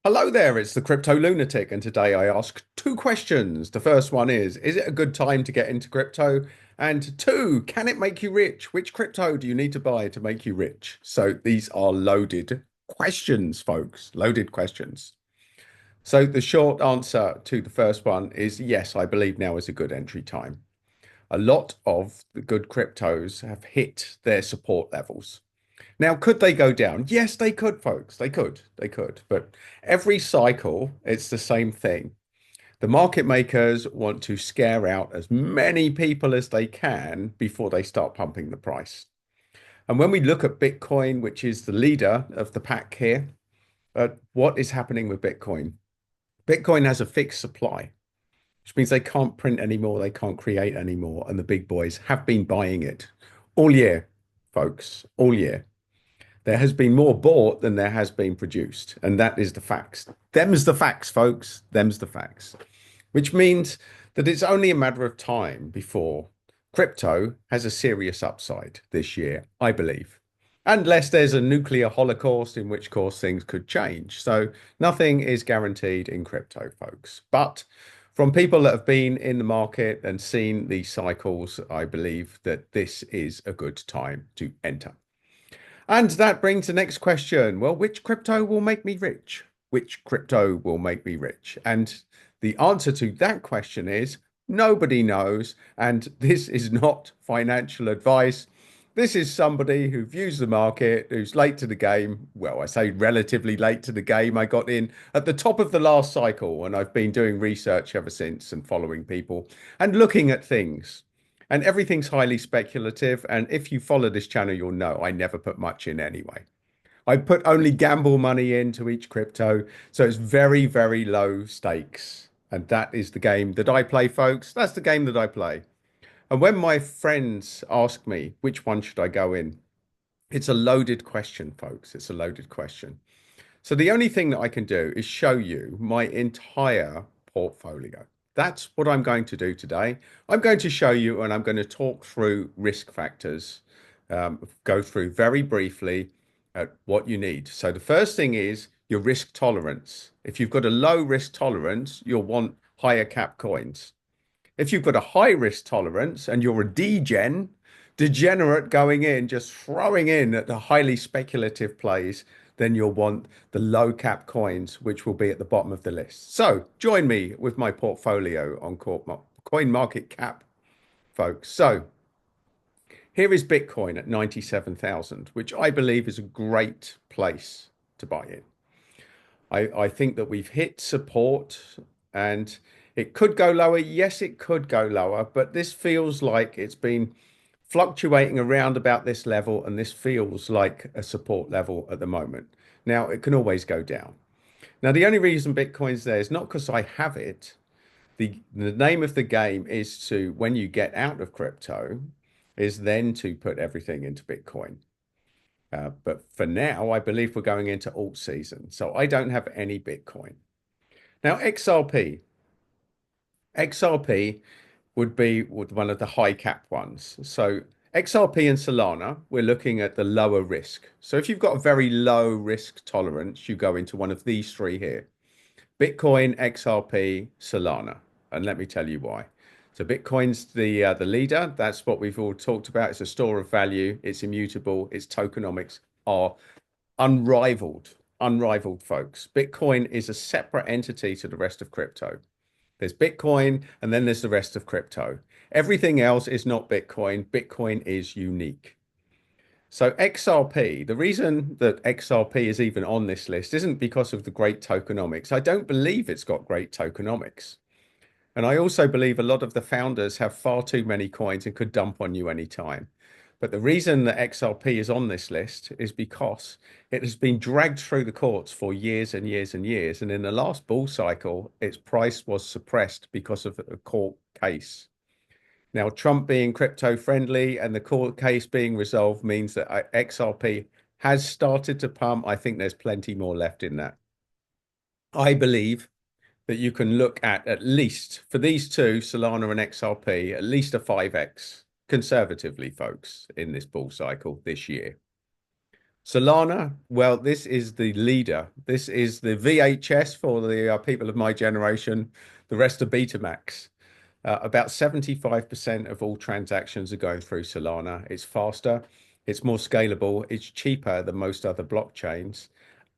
Hello there, it's the Crypto Lunatic, and today I ask two questions. The first one is it a good time to get into crypto? And two, can it make you rich? Which crypto do you need to buy to make you rich? So these are loaded questions, folks, loaded questions. So the short answer to the first one is yes, I believe now is a good entry time. A lot of the good cryptos have hit their support levels. Now, could they go down? Yes, they could, folks. They could. They could. But every cycle, it's the same thing. The market makers want to scare out as many people as they can before they start pumping the price. And when we look at Bitcoin, which is the leader of the pack here, what is happening with Bitcoin? Bitcoin has a fixed supply, which means they can't print anymore, they can't create anymore, and the big boys have been buying it all year, folks, all year. There has been more bought than there has been produced. And that is the facts. Them's the facts, folks. Them's the facts. Which means that it's only a matter of time before crypto has a serious upside this year, I believe. Unless there's a nuclear holocaust, in which course things could change. So nothing is guaranteed in crypto, folks. But from people that have been in the market and seen these cycles, I believe that this is a good time to enter. And that brings the next question. Well, which crypto will make me rich? Which crypto will make me rich? And the answer to that question is nobody knows. And this is not financial advice. This is somebody who views the market, who's late to the game. Well, I say relatively late to the game. I got in at the top of the last cycle, and I've been doing research ever since and following people and looking at things. And everything's highly speculative. And if you follow this channel, you'll know I never put much in anyway. I put only gamble money into each crypto. So it's very, very low stakes. And that is the game that I play, folks. That's the game that I play. And when my friends ask me, which one should I go in? It's a loaded question, folks. It's a loaded question. So the only thing that I can do is show you my entire portfolio. That's what I'm going to do today. I'm going to show you and I'm going to talk through risk factors, go through very briefly what you need. So the first thing is your risk tolerance. If you've got a low risk tolerance, you'll want higher cap coins. If you've got a high risk tolerance and you're a degenerate going in, just throwing in at the highly speculative plays, then you'll want the low cap coins, which will be at the bottom of the list. So join me with my portfolio on Coin Market Cap, folks. So here is Bitcoin at 97,000, which I believe is a great place to buy it. I think that we've hit support and it could go lower. Yes, it could go lower, but this feels like it's been fluctuating around about this level, and this feels like a support level at the moment. Now, it can always go down. Now, the only reason Bitcoin's there is not because I have it. The name of the game is to, when you get out of crypto, is then to put everything into Bitcoin. But for now, I believe we're going into alt season. So I don't have any Bitcoin. Now, XRP would be one of the high cap ones. So XRP and Solana, we're looking at the lower risk. So if you've got a very low risk tolerance, you go into one of these three here. Bitcoin, XRP, Solana. And let me tell you why. So Bitcoin's the leader. That's what we've all talked about. It's a store of value. It's immutable. Its tokenomics are unrivaled, unrivaled, folks. Bitcoin is a separate entity to the rest of crypto. There's Bitcoin and then there's the rest of crypto. Everything else is not Bitcoin. Bitcoin is unique. So XRP, the reason that XRP is even on this list isn't because of the great tokenomics. I don't believe it's got great tokenomics. And I also believe a lot of the founders have far too many coins and could dump on you anytime. But the reason that XRP is on this list is because it has been dragged through the courts for years and years and years. And in the last bull cycle, its price was suppressed because of a court case. Now, Trump being crypto friendly and the court case being resolved means that XRP has started to pump. I think there's plenty more left in that. I believe that you can look at least for these two, Solana and XRP, at least a 5x conservatively, folks, in this bull cycle this year. Solana, well, this is the leader. This is the VHS for the people of my generation. The rest are Betamax. About 75% of all transactions are going through Solana. It's faster, it's more scalable, it's cheaper than most other blockchains,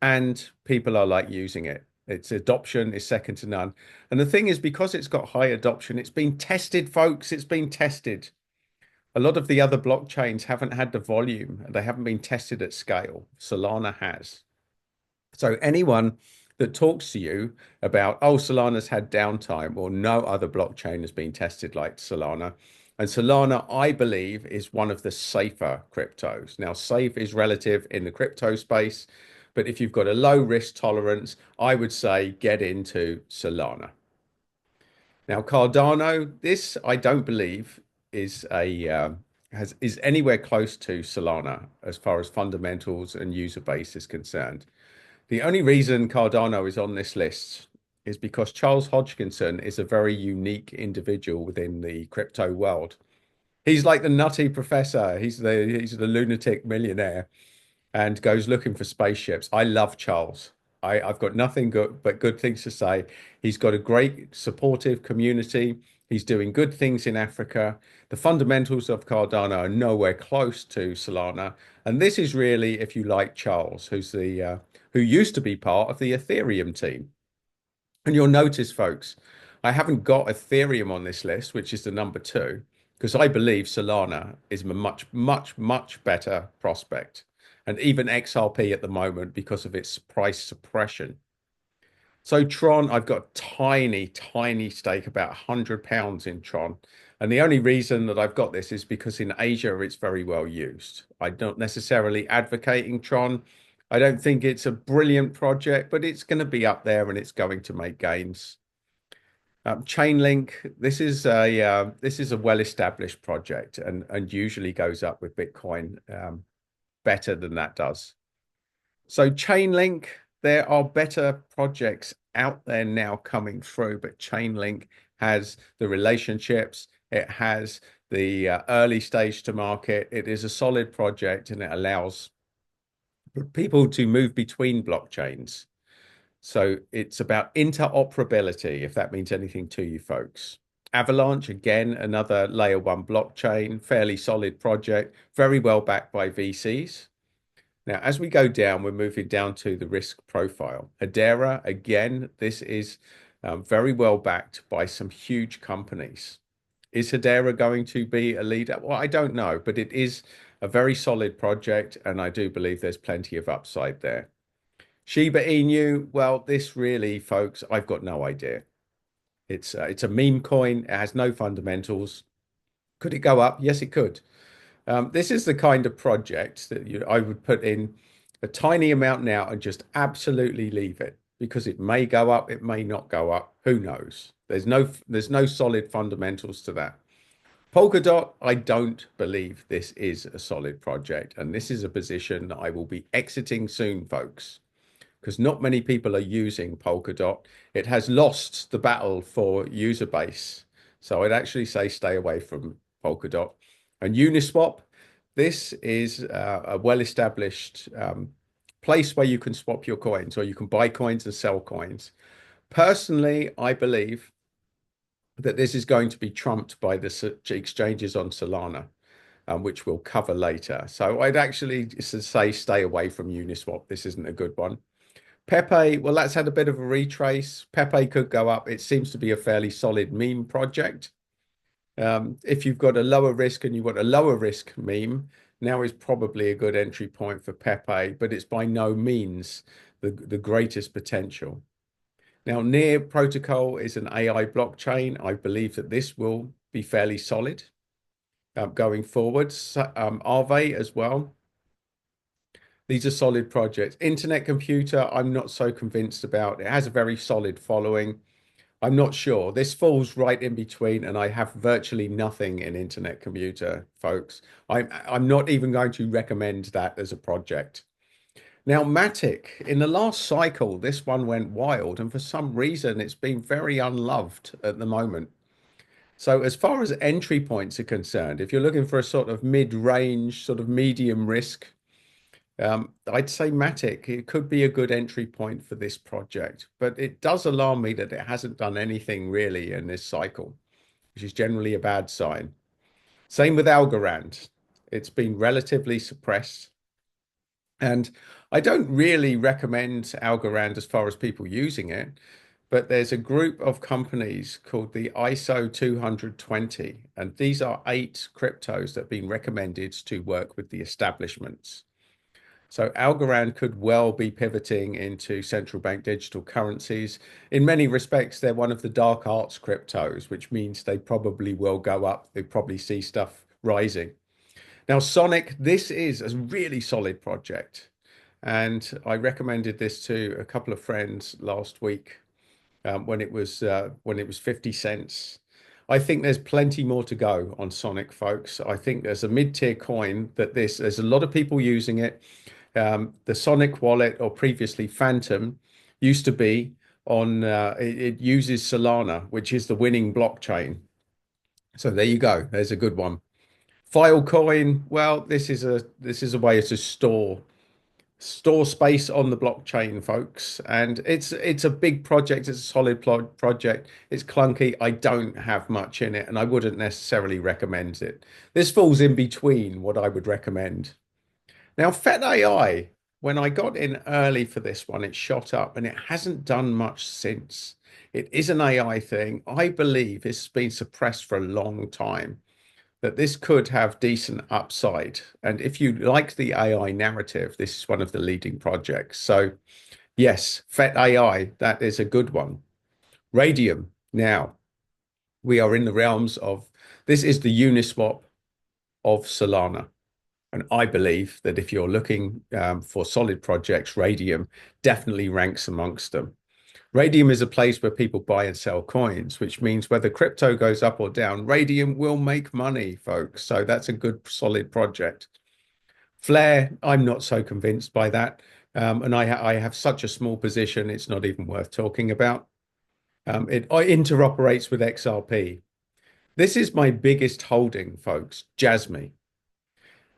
and people are like using it. Its adoption is second to none. And the thing is, because it's got high adoption, it's been tested, folks. It's been tested. A lot of the other blockchains haven't had the volume and they haven't been tested at scale. Solana has. So anyone that talks to you about, oh, Solana's had downtime or no other blockchain has been tested like Solana. And Solana, I believe, is one of the safer cryptos. Now, safe is relative in the crypto space, but if you've got a low risk tolerance, I would say get into Solana. Now, Cardano, this I don't believe is a has is anywhere close to Solana as far as fundamentals and user base is concerned. The only reason Cardano is on this list is because Charles Hodgkinson is a very unique individual within the crypto world. He's like the nutty professor. He's the lunatic millionaire and goes looking for spaceships. I love Charles. I've got nothing good but good things to say. He's got a great supportive community. He's doing good things in Africa. The fundamentals of Cardano are nowhere close to Solana. And this is really, if you like, Charles, who used to be part of the Ethereum team. And you'll notice, folks, I haven't got Ethereum on this list, which is the number two, because I believe Solana is a much, much, much better prospect. And even XRP at the moment because of its price suppression. So Tron, I've got tiny, tiny stake, about £100 in Tron. And the only reason that I've got this is because in Asia it's very well used. I'm not necessarily advocating Tron. I don't think it's a brilliant project, but it's going to be up there and it's going to make gains. Chainlink, this is a well-established project and usually goes up with Bitcoin better than that does. So Chainlink, there are better projects out there now coming through, but Chainlink has the relationships, it has the early stage to market. It is a solid project and it allows people to move between blockchains. So it's about interoperability, if that means anything to you folks. Avalanche, again, another layer one blockchain, fairly solid project, very well backed by VCs. Now, as we go down, we're moving down to the risk profile. Hedera, again, this is very well backed by some huge companies. Is Hedera going to be a leader? Well, I don't know, but it is a very solid project, and I do believe there's plenty of upside there. Shiba Inu, well, this really, folks, I've got no idea. It's a meme coin. It has no fundamentals. Could it go up? Yes, it could. This is the kind of project that I would put in a tiny amount now and just absolutely leave it because it may go up, it may not go up. Who knows? There's no solid fundamentals to that. Polkadot, I don't believe this is a solid project, and this is a position that I will be exiting soon, folks, because not many people are using Polkadot. It has lost the battle for user base. So I'd actually say stay away from Polkadot. And Uniswap, this is a well-established place where you can swap your coins or you can buy coins and sell coins. Personally, I believe that this is going to be trumped by the exchanges on Solana, which we'll cover later. So I'd actually say stay away from Uniswap. This isn't a good one. Pepe, well, that's had a bit of a retrace. Pepe could go up. It seems to be a fairly solid meme project. If you've got a lower risk and you want a lower risk meme, now is probably a good entry point for Pepe, but it's by no means the greatest potential. Now, Near Protocol is an AI blockchain. I believe that this will be fairly solid going forward. Aave as well. These are solid projects. Internet Computer, I'm not so convinced about. It has a very solid following. I'm not sure. This falls right in between, and I have virtually nothing in Internet Computer, folks. I'm not even going to recommend that as a project. Now, Matic, in the last cycle, this one went wild, and for some reason, it's been very unloved at the moment. So, as far as entry points are concerned, if you're looking for a sort of mid-range, sort of medium risk, I'd say Matic, it could be a good entry point for this project, but it does alarm me that it hasn't done anything really in this cycle, which is generally a bad sign. Same with Algorand. It's been relatively suppressed. And I don't really recommend Algorand as far as people using it, but there's a group of companies called the ISO 220, and these are 8 cryptos that have been recommended to work with the establishments. So Algorand could well be pivoting into central bank digital currencies. In many respects, they're one of the dark arts cryptos, which means they probably will go up. They probably see stuff rising. Now, Sonic, this is a really solid project. And I recommended this to a couple of friends last week when it was 50 cents. I think there's plenty more to go on Sonic, folks. I think there's a mid-tier coin there's a lot of people using it. The Sonic wallet, or previously Phantom, used to be it uses Solana, which is the winning blockchain. So there you go. There's a good one. Filecoin, well, this is a way to store space on the blockchain, folks. And it's a big project. It's a solid project. It's clunky. I don't have much in it, and I wouldn't necessarily recommend it. This falls in between what I would recommend. Now, Fet AI, when I got in early for this one, it shot up and it hasn't done much since. It is an AI thing. I believe it's been suppressed for a long time, that this could have decent upside. And if you like the AI narrative, this is one of the leading projects. So, yes, Fet AI, that is a good one. Radium. Now, we are in the realms of this is the Uniswap of Solana. And I believe that if you're looking for solid projects, Radium definitely ranks amongst them. Radium is a place where people buy and sell coins, which means whether crypto goes up or down, Radium will make money, folks. So that's a good, solid project. Flare, I'm not so convinced by that. And I have such a small position, it's not even worth talking about. It interoperates with XRP. This is my biggest holding, folks, Jasmy.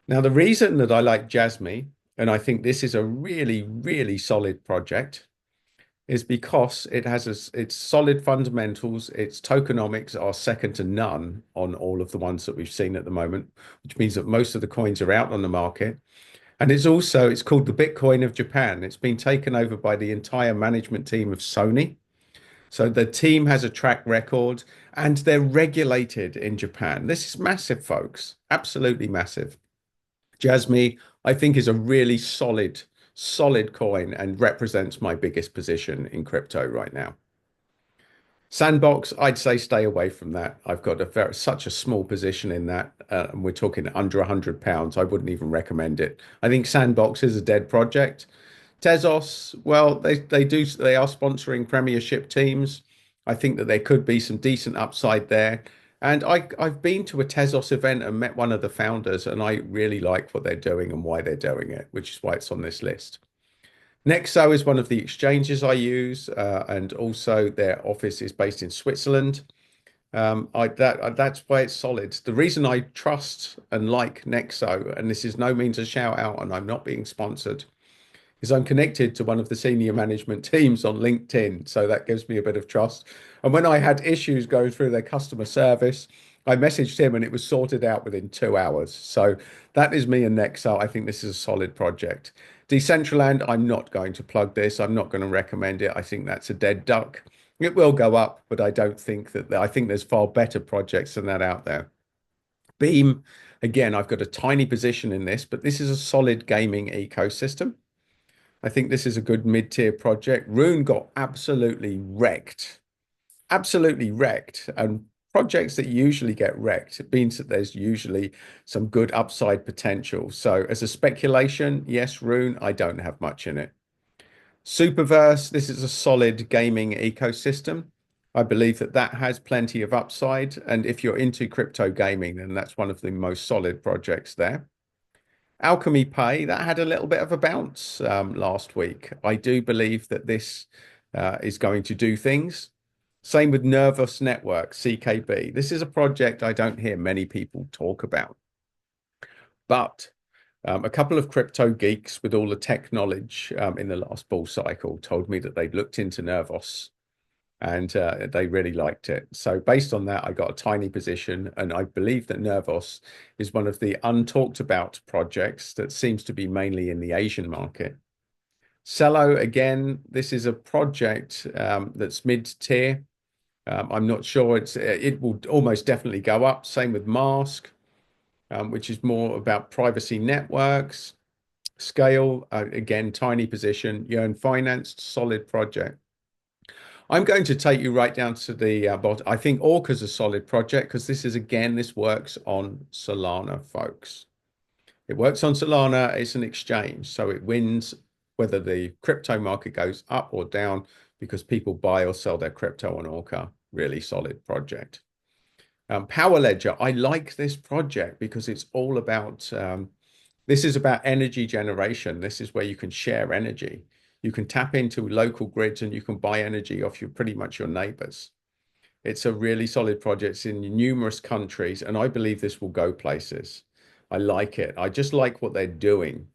Now, the reason that I like Jasmy, and I think this is a really, really solid project, is because its solid fundamentals, its tokenomics are second to none on all of the ones that we've seen at the moment, which means that most of the coins are out on the market. And it's called the Bitcoin of Japan. It's been taken over by the entire management team of Sony. So the team has a track record and they're regulated in Japan. This is massive, folks. Absolutely massive. Jasmy, I think, is a really solid coin and represents my biggest position in crypto right now. Sandbox, I'd say stay away from that. I've got such a small position in that, and we're talking under £100. I wouldn't even recommend it. I think Sandbox is a dead project. Tezos, well, they are sponsoring Premiership teams. I think that there could be some decent upside there. And I've been to a Tezos event and met one of the founders, and I really like what they're doing and why they're doing it, which is why it's on this list. Nexo is one of the exchanges I use, and also their office is based in Switzerland. That's why it's solid. The reason I trust and like Nexo, and this is no means a shout out, and I'm not being sponsored, is I'm connected to one of the senior management teams on LinkedIn. So that gives me a bit of trust. And when I had issues going through their customer service, I messaged him and it was sorted out within 2 hours. So that is me and Nexo. I think this is a solid project. Decentraland, I'm not going to plug this. I'm not going to recommend it. I think that's a dead duck. It will go up, but I don't think I think there's far better projects than that out there. Beam, again, I've got a tiny position in this, but this is a solid gaming ecosystem. I think this is a good mid-tier project. Rune got absolutely wrecked. Absolutely wrecked. And projects that usually get wrecked, it means that there's usually some good upside potential. So as a speculation, yes, Rune, I don't have much in it. Superverse, this is a solid gaming ecosystem. I believe that that has plenty of upside. And if you're into crypto gaming, then that's one of the most solid projects there. Alchemy Pay, that had a little bit of a bounce last week. I do believe that this is going to do things. Same with Nervous Network, CKB. This is a project I don't hear many people talk about. But A couple of crypto geeks with all the tech knowledge in the last bull cycle told me that they'd looked into Nervos and they really liked it. So based on that, I got a tiny position, and I believe that Nervos is one of the untalked about projects that seems to be mainly in the Asian market. Cello, again, this is a project that's mid-tier. I'm not sure it will almost definitely go up. Same with Mask, which is more about privacy networks. Scale, again, tiny position. Yearn financed, solid project. I'm going to take you right down to the bottom. I think Orca's a solid project because this is, again, this works on Solana, folks. It works on Solana. It's an exchange, so it wins whether the crypto market goes up or down because people buy or sell their crypto on Orca. Really solid project. Power Ledger, I like this project because it's all about this is about energy generation. This is where you can share energy. You can tap into local grids and you can buy energy off your pretty much your neighbors. It's a really solid project. It's in numerous countries, and I believe this will go places. I like it. I just like what they're doing.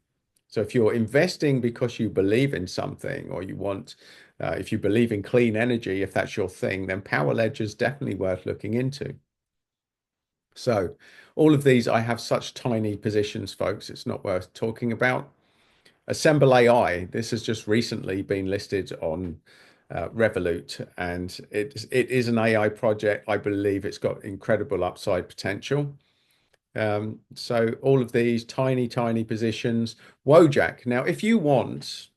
So if you're investing because you believe in something or you want, if you believe in clean energy, if that's your thing, then Power Ledger is definitely worth looking into. So all of these, I have such tiny positions, folks. It's not worth talking about. Assemble AI, this has just recently been listed on Revolut, and it is an AI project. I believe it's got incredible upside potential. So all of these tiny positions. Wojak. Now, if you want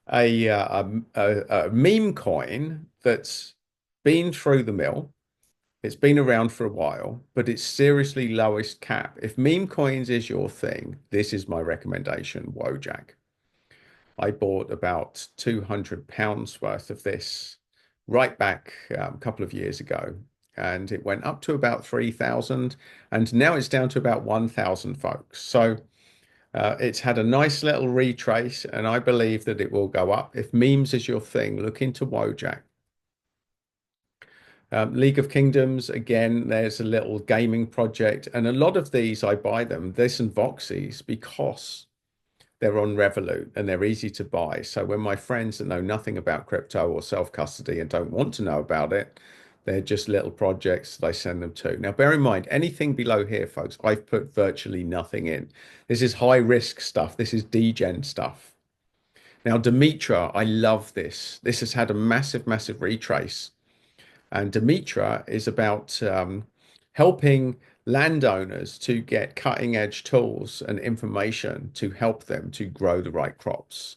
a meme coin that's been through the mill, it's been around for a while, but it's seriously lowest cap. If meme coins is your thing, this is my recommendation, Wojak. I bought about £200 worth of this right back a couple of years ago, and it went up to about 3,000, and now it's down to about 1,000, folks. So it's had a nice little retrace, and I believe that it will go up. If memes is your thing, look into Wojak. League of Kingdoms, again, there's a little gaming project, and a lot of these I buy them, this and Voxies, because they're on Revolut and they're easy to buy. So when my friends that know nothing about crypto or self-custody and don't want to know about it, they're just little projects that I send them to. Now, bear in mind, anything below here, folks, I've put virtually nothing in. This is high risk stuff. This is degen stuff. Now, Demetra, I love this. This has had a massive retrace. And Demetra is about helping landowners to get cutting edge tools and information to help them to grow the right crops.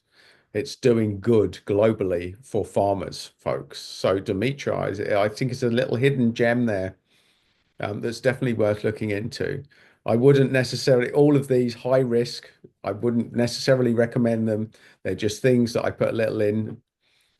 It's doing good globally for farmers, folks. So Demetra, I think, is a little hidden gem there that's definitely worth looking into. I wouldn't necessarily, all of these high risk, I wouldn't necessarily recommend them. They're just things that I put a little in.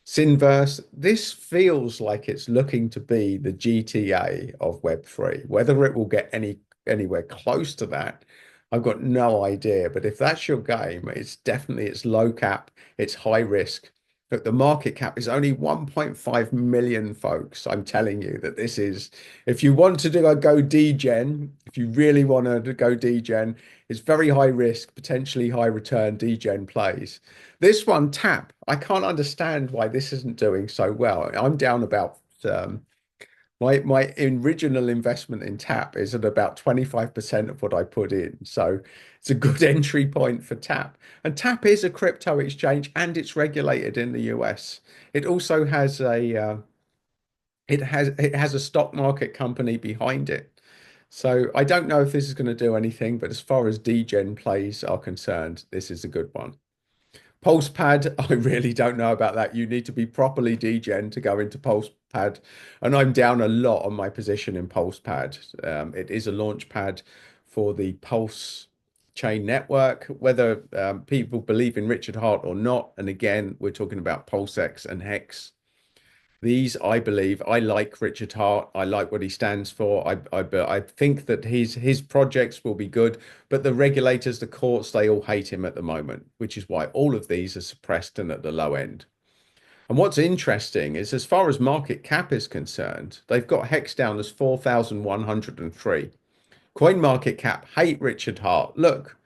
Sinverse, this feels like it's looking to be the GTA of Web3. Whether it will get anywhere close to that, I've got no idea. But if that's your game, it's low cap, it's high risk. But the market cap is only 1.5 million, folks. I'm telling you that this is, if you want to do a go degen, if you really want to go degen, it's very high risk, potentially high return degen plays. This one, Tap, I can't understand why this isn't doing so well. I'm down about my original investment in Tap is at about 25% of what I put in. So it's a good entry point for Tap. And Tap is a crypto exchange and it's regulated in the US. It also has it has a stock market company behind it. So I don't know if this is going to do anything, but as far as degen plays are concerned, this is a good one. PulsePad, I really don't know about that. You need to be properly degen to go into PulsePad. And I'm down a lot on my position in PulsePad. It is a launch pad for the Pulse chain network, whether people believe in Richard Hart or not. And again, we're talking about PulseX and Hex. These, I believe, I like Richard Hart. I like what he stands for. I think that his projects will be good, but the regulators, the courts, they all hate him at the moment, which is why all of these are suppressed and at the low end. And what's interesting is, as far as market cap is concerned, they've got Hex down as 4,103. Coin market cap, hate Richard Hart. Look,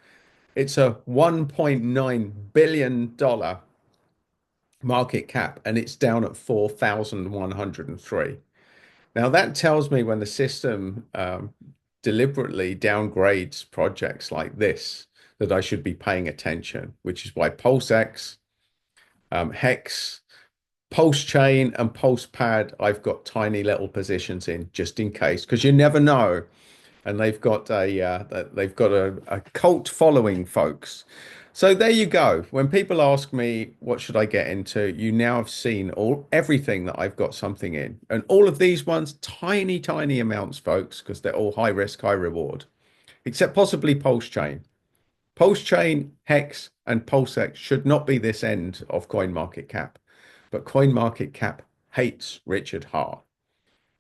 It's a $1.9 billion market cap and it's down at 4,103. Now, that tells me when the system deliberately downgrades projects like this, that I should be paying attention, which is why PulseX, Hex, Pulse Chain, and Pulse Pad, I've got tiny little positions in just in case, because you never know. And they've got a cult following, folks. So there you go. When people ask me what should I get into, you now have seen everything that I've got something in. And all of these ones, tiny, tiny amounts, folks, because they're all high risk, high reward, except possibly Pulse Chain. Pulse Chain, Hex, and PulseX should not be this end of CoinMarketCap. But CoinMarketCap hates Richard Hart.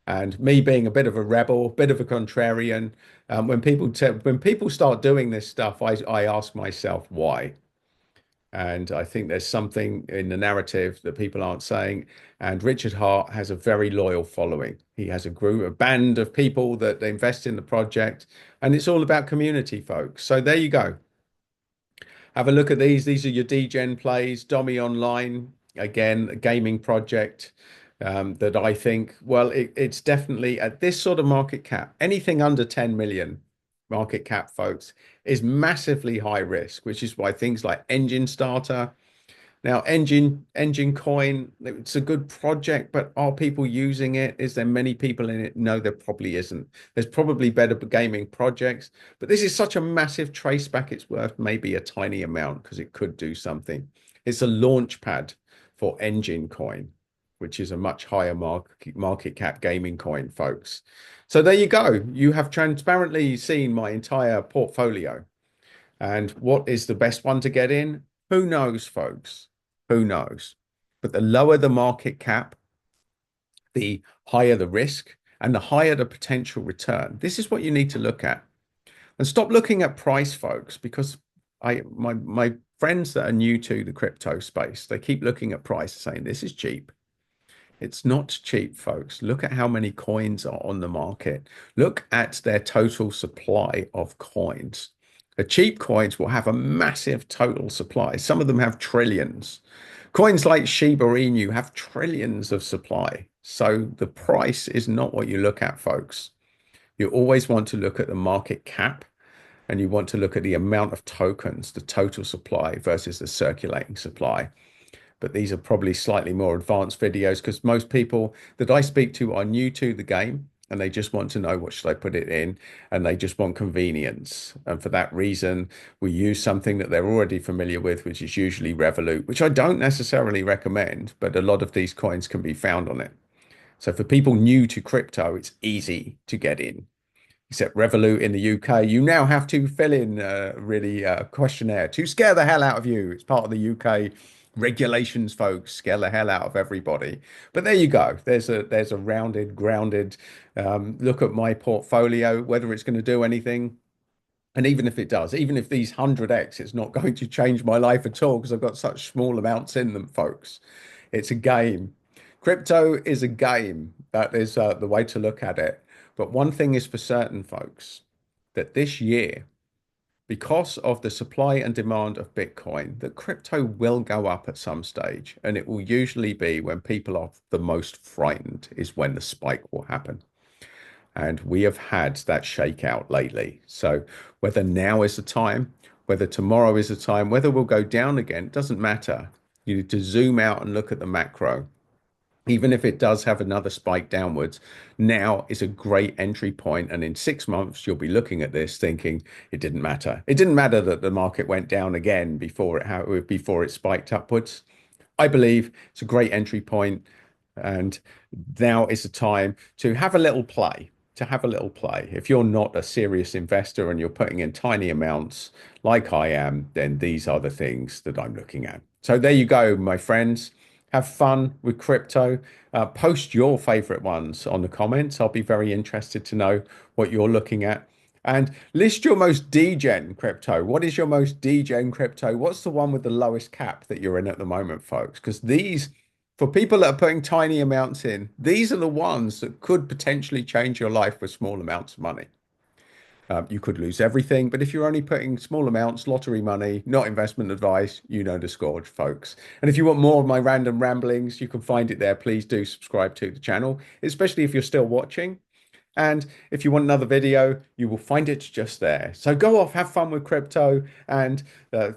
And me being a bit of a rebel, bit of a contrarian, when people start doing this stuff, I ask myself why. And I think there's something in the narrative that people aren't saying. And Richard Hart has a very loyal following. He has a group, a band of people that invest in the project, and it's all about community, folks. So there you go. Have a look at these. These are your DGen plays. Domi Online, again, a gaming project that I think, well, it's definitely at this sort of market cap, anything under 10 million market cap, folks, is massively high risk, which is why things like Engine Starter, now, Engine Coin, it's a good project, but are people using it? Is there many people in it? No, there probably isn't. There's probably better gaming projects, but this is such a massive trace back. It's worth maybe a tiny amount because it could do something. It's a launch pad for Engine Coin, which is a much higher market cap gaming coin, folks. So there you go. You have transparently seen my entire portfolio. And what is the best one to get in? Who knows, folks? Who knows? But the lower the market cap, the higher the risk and the higher the potential return. This is what you need to look at. And stop looking at price, folks, because my friends that are new to the crypto space, they keep looking at price saying this is cheap. It's not cheap, folks. Look at how many coins are on the market. Look at their total supply of coins. The cheap coins will have a massive total supply. Some of them have trillions. Coins like Shiba Inu have trillions of supply. So the price is not what you look at, folks. You always want to look at the market cap and you want to look at the amount of tokens, the total supply versus the circulating supply. But these are probably slightly more advanced videos because most people that I speak to are new to the game and they just want to know what should I put it in and they just want convenience. And for that reason, we use something that they're already familiar with, which is usually Revolut, which I don't necessarily recommend, but a lot of these coins can be found on it. So for people new to crypto, it's easy to get in. Except Revolut in the UK, you now have to fill in a questionnaire to scare the hell out of you. It's part of the UK regulations, folks. Scare the hell out of everybody. But there you go. There's a rounded, grounded look at my portfolio, whether it's going to do anything. And even if it does, even if these 100x, it's not going to change my life at all because I've got such small amounts in them, folks. It's a game. Crypto is a game. That is the way to look at it. But one thing is for certain, folks, that this year, because of the supply and demand of Bitcoin, that crypto will go up at some stage. And it will usually be when people are the most frightened, is when the spike will happen. And we have had that shakeout lately. So whether now is the time, whether tomorrow is the time, whether we'll go down again, it doesn't matter. You need to zoom out and look at the macro. Even if it does have another spike downwards, now is a great entry point. And in 6 months, you'll be looking at this thinking it didn't matter. It didn't matter that the market went down again before it spiked upwards. I believe it's a great entry point, and now is the time to have a little play. To have a little play. If you're not a serious investor and you're putting in tiny amounts like I am, then these are the things that I'm looking at. So there you go, my friends. Have fun with crypto. Post your favorite ones on the comments. I'll be very interested to know what you're looking at. And list your most degen crypto. What is your most degen crypto? What's the one with the lowest cap that you're in at the moment, folks? Because these, for people that are putting tiny amounts in, these are the ones that could potentially change your life with small amounts of money. You could lose everything, but if you're only putting small amounts, lottery money, not investment advice, you know the score, folks. And if you want more of my random ramblings, you can find it there. Please do subscribe to the channel, especially if you're still watching. And if you want another video, you will find it just there. So go off, have fun with crypto, and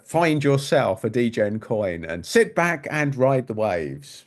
find yourself a DGen coin and sit back and ride the waves.